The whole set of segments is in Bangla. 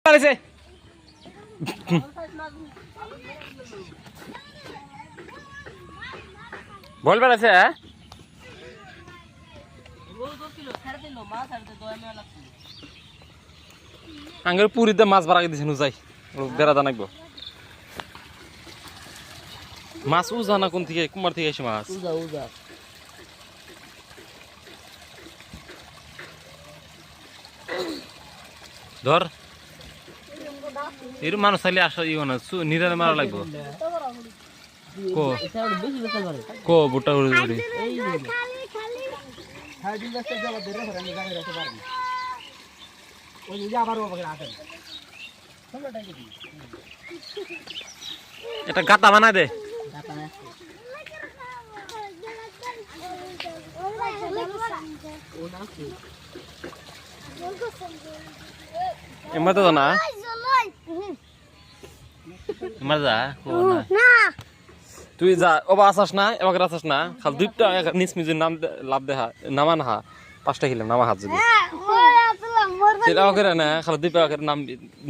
পারেছে বল পারেছে আঙ্গের পুরীতে মাছ বাড়া দিছে যাই বেড়া জানাইব মাছ উজা না কোন থেকে কুমার থেকে এসে মাছ ধর এর মানুষ চাইলে আসা ইও না নিরালে মারা লাগবো কো কো বুটা উড়ে উড়ে এটা গাতা বানা দে এমা তো না এমা যা তুই যা ওবা আসাস না এবার আসাস না খাল দুইটা নিস মিজুর নাম লাভ দেখা নামা না 5টা খেলাম নামা হাত যদি সেটা করে না খাল দুই পাকের নাম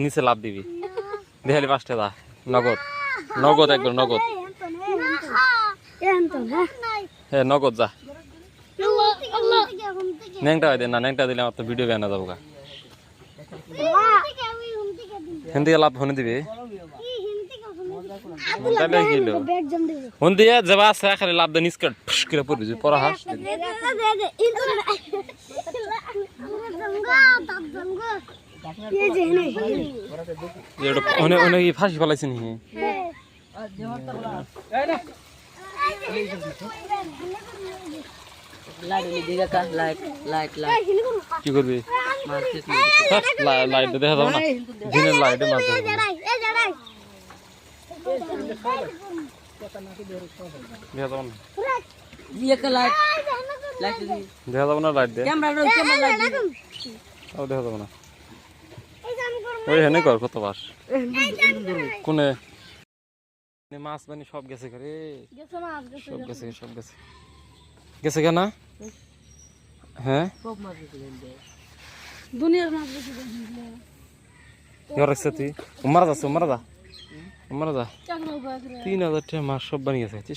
নিচে লাভ দিবি দেখালি 5টা দা নগদ নগদ একবার নগদ হ্যাঁ নগদ যা ন্যাংটা হয় দে না ন্যাংটা দিলে আমার তো ভিডিও বেনা যাবো গা হিন্দি লাভ হনে দিবি হিন্দি যাবা আছে খালি লাভ দে নিস্কাট ফুস করে পড়বি যদি পড়া হাস অনেক ফাঁসি ফেলাইছে নি কি করবি লাইট দেখা যাবে না দিনের লাইটে মাছ দেখা যাবে না লাইট দেখা যাবে না ওই হেনে কর কত বাস কোনে মাছ মানে সব গেছে করে সব গেছে সব গেছে গেছে কেন হ্যাঁ দুনিয়ার মাছ গেছে তুই মারা যাচ্ছে মারা যা 3000 টাকা মাছ সব বানিয়ে গেছে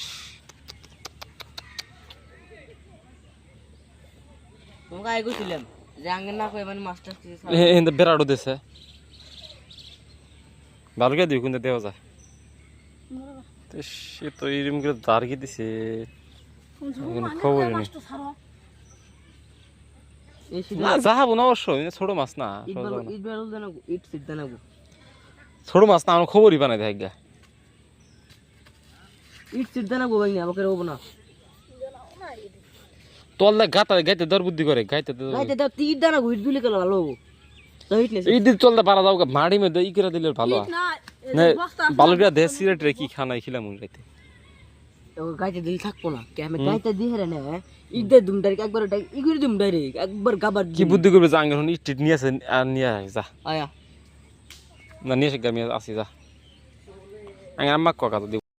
তোমাকে আগে কইছিলাম যে আঙ্গে না কই মানে মাছটা এন্ড বেরাড়ো দেছে বালকে দিই কোনটা দেওয়া যায় তো সে তো এরকম করে দাঁড়িয়ে দিছে খবর নেই না যাবো না অবশ্যই ছোট মাছ না ছোট মাছ না আমার খবরই বানাই দেয় ইট সিট দেনা গো ভাই না আমাকে রব না তোললে গাতা গাইতে দর বুদ্ধি করে গাইতে দাও তীর দেনা গো ইট দিলে কেন ভালো তো ইট নেই ইট দিতে চলতে পারা যাও মাটি মধ্যে ই করে দিলে ভালো না বালুরা দেশ সিলেট রে কি খানাই খিলাম রাইতে তো গাইতে দিল থাকবো না কে আমি গাইতে দি হেরে না ইট দে দুম ডাইরেক্ট একবার ই করে দুম ডাইরেক্ট একবার গাবার কি বুদ্ধি করবে জাঙ্গ হন ইট নিয়ে আসে আর নিয়ে যা আয়া না নিয়ে এসে গামি আসি যা আম্মা কাকা তো